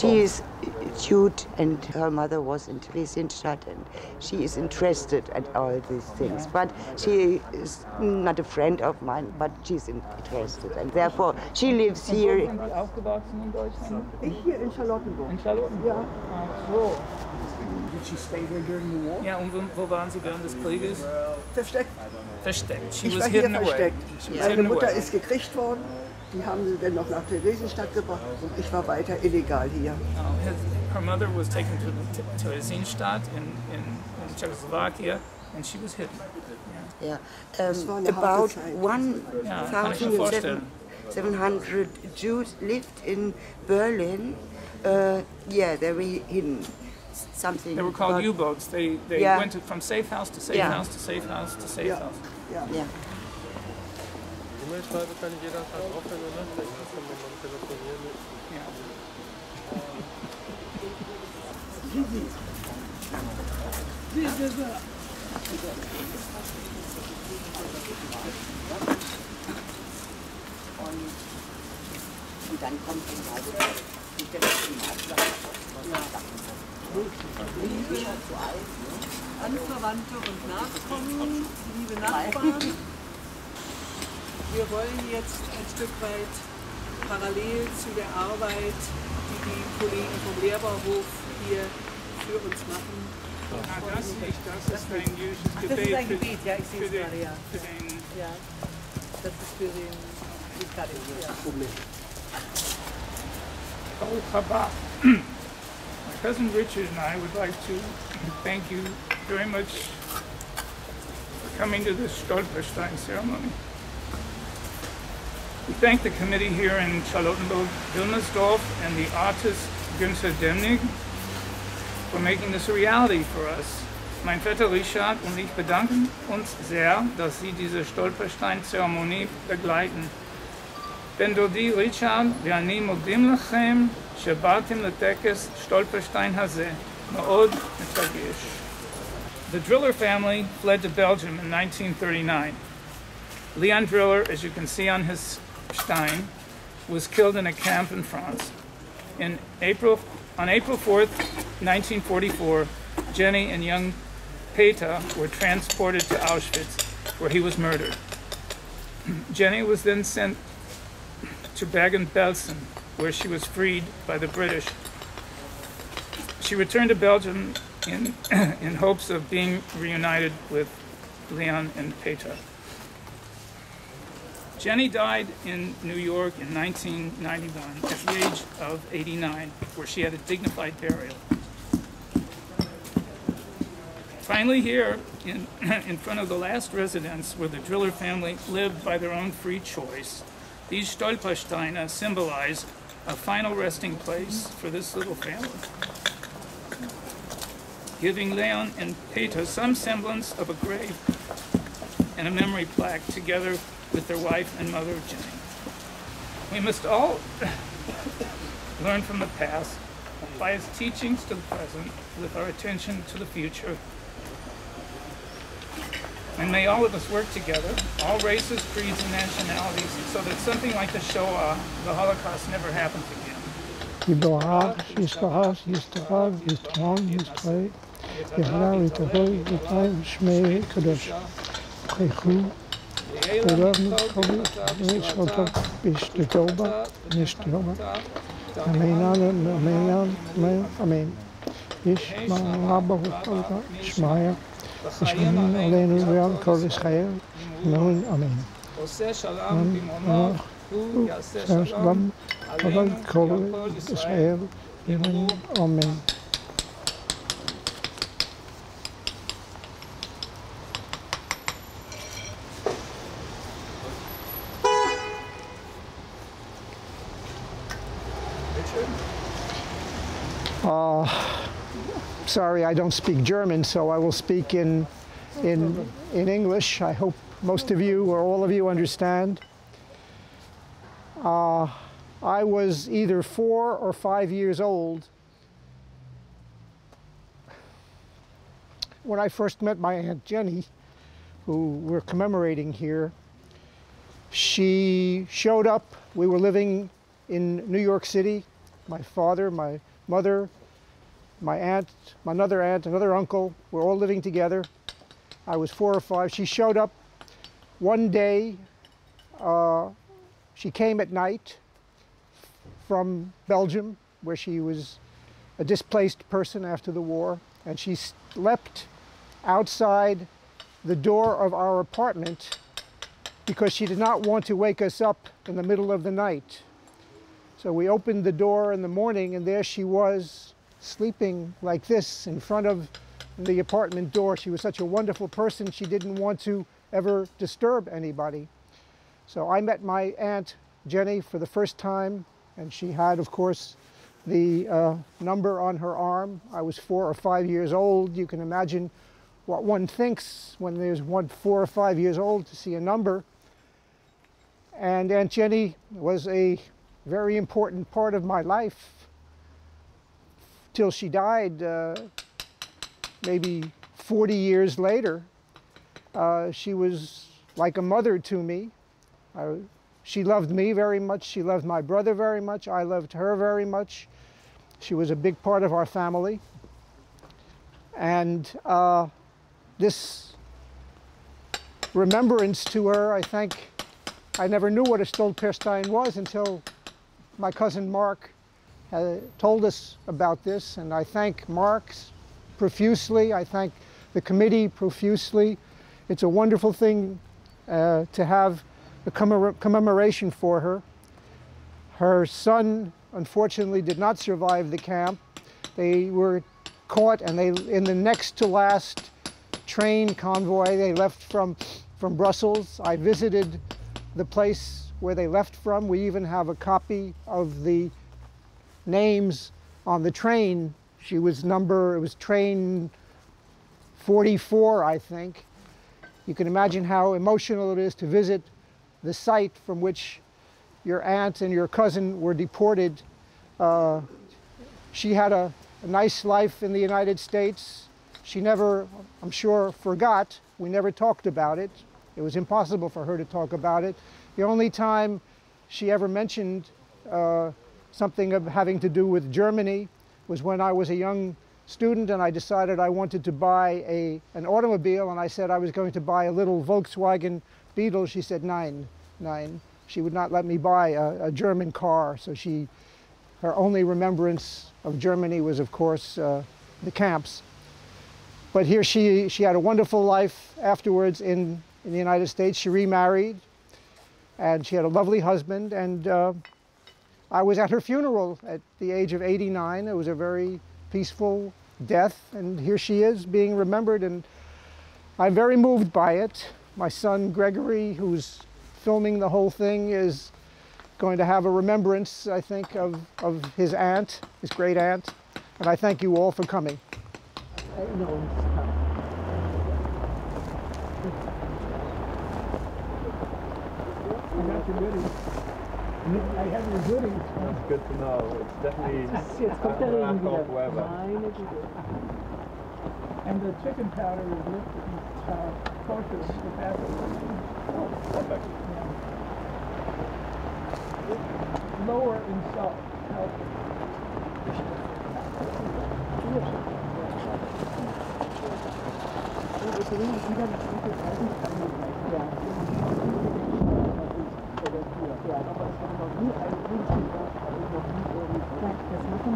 She is cute, and her mother was in Theresienstadt, and she is interested at all these things. But she is not a friend of mine, but she's interested, and therefore she lives here. Wo sind Sie aufgewachsen in Deutschland? Ich hier in Charlottenburg. In Charlottenburg? Ja. Ach so. Did she stay here during the war? Ja, und wo waren Sie während des Krieges? Versteckt. Versteckt. She Ich was war hier hidden away. versteckt. She was Meine hidden Mutter away. ist gekriegt worden. Die haben sie dann noch nach Theresienstadt gebracht und ich war weiter illegal hier. Her mother was taken to Theresienstadt in Czechoslovakia, and she was hidden. Yeah, war eine about harte Zeit. 1,700 Jews lived in Berlin. Yeah, they were hidden. Something. They were called U-boats. They Yeah. went from safe house to safe Yeah. house to safe house to safe Ja. house. Ja. Yeah. E-Mail-Schreibe kann ich jederzeit aufhören, oder? Vielleicht kann man mal telefonieren. Yeah. Und dann kommt die Telefonat. Anverwandte und Nachkommen, liebe Nachbarn. Wir wollen jetzt ein Stück weit parallel zu der Arbeit, die die Kollegen vom Lehrbauhof hier für uns machen. Das ist ein jüdisches Ach, das ist ein Gebet, ja, ich sehe es für gerade, ja. den Ja, das ist für den ja. My cousin Richard and I would like to thank you very much for coming to this Stolperstein ceremony. We thank the committee here in Charlottenburg-Wilmersdorf and the artist Günther Demnig for making this a reality for us. Mein Vetter Richard und ich bedanken uns sehr, dass Sie diese Stolperstein-Zeremonie begleiten. בן-דודי ריצ'רד ואני מודים לכם שבאתם לטקס שטולפרשטיין הזה. מאוד מתרגש. The Driller family fled to Belgium in 1939. Leon Driller, as you can see on his stein, was killed in a camp in France. On April 4th, 1944, Jenny and young Peter were transported to Auschwitz, where he was murdered. Jenny was then sent to Bergen-Belsen, where she was freed by the British. She returned to Belgium in hopes of being reunited with Leon and Peter. Jenny died in New York in 1991 at the age of 89, where she had a dignified burial. Finally here, in front of the last residence where the Driller family lived by their own free choice, these Stolpersteine symbolize a final resting place for this little family, giving Leon and Peter some semblance of a grave and a memory plaque together with their wife and mother, Jenny. We must all learn from the past, apply its teachings to the present with our attention to the future. And may all of us work together, all races, creeds, and nationalities, so that something like the Shoah, the Holocaust, never happens again. Yisrael, Yisrael, Yisrael, Yisrael, Yisrael, Yisrael, Yisrael, Yisrael, Shmei Kadosh, Chechu, Olam, Kobi, Yisrael, Bishtoba, Bishtoba, Amen, Amen, Amen. Yishma, Rabba, Shmaya, Yishma, Aleinu, Real, Kol Yisrael, Amen, Amen. Oseh shalom b'mono, hu yaseh shalom, אבל כל ישראל יאמרו אמן. Sorry, I don't speak German, so I will speak in English. I hope most of you or all of you understand. I was either 4 or 5 years old when I first met my Aunt Jenny, who we're commemorating here. She showed up. We were living in New York City. My father, my mother, my aunt, another uncle, were all living together. I was 4 or 5. She showed up one day. She came at night from Belgium, where she was a displaced person after the war, and she slept outside the door of our apartment because she did not want to wake us up in the middle of the night. So we opened the door in the morning, and there she was, sleeping like this in front of the apartment door. She was such a wonderful person, she didn't want to ever disturb anybody. So I met my Aunt Jenny for the first time, and she had, of course, the number on her arm. I was 4 or 5 years old. You can imagine what one thinks when there's 4 or 5 years old to see a number. And Aunt Jenny was a very important part of my life till she died maybe 40 years later. She was like a mother to me. She loved me very much. She loved my brother very much. I loved her very much. She was a big part of our family. And this remembrance to her, I think, I never knew what a Stolperstein was until my cousin Mark told us about this. And I thank Mark profusely. I thank the committee profusely. It's a wonderful thing to have a commemoration for her. Her son, unfortunately, did not survive the camp. They were caught, and in the next to last train convoy, they left from Brussels. I visited the place where they left from. We even have a copy of the names on the train. It was train 44, I think. You can imagine how emotional it is to visit the site from which your aunt and your cousin were deported. She had a nice life in the United States. She never, I'm sure, forgot. We never talked about it. It was impossible for her to talk about it. The only time she ever mentioned something of having to do with Germany was when I was a young student and I decided I wanted to buy an automobile, and I said I was going to buy a little Volkswagen Beetle. She said, "Nein, nein." She would not let me buy a German car. So her only remembrance of Germany was, of course, the camps. But here she had a wonderful life afterwards in the United States. She remarried, and she had a lovely husband, and I was at her funeral at the age of 89. It was a very peaceful death, and here she is being remembered, and I'm very moved by it. My son Gregory, who's filming the whole thing, is going to have a remembrance, I think, of his aunt, his great aunt, and I thank you all for coming. I have your goodies. That's good to know. It's definitely Jetzt kommt der Regen wieder. weather. Meine Güte. And the chicken powder is lifted focus with that. Perfect. Lower in salt. Ja, aber das war noch nie ein Wunsch, das machen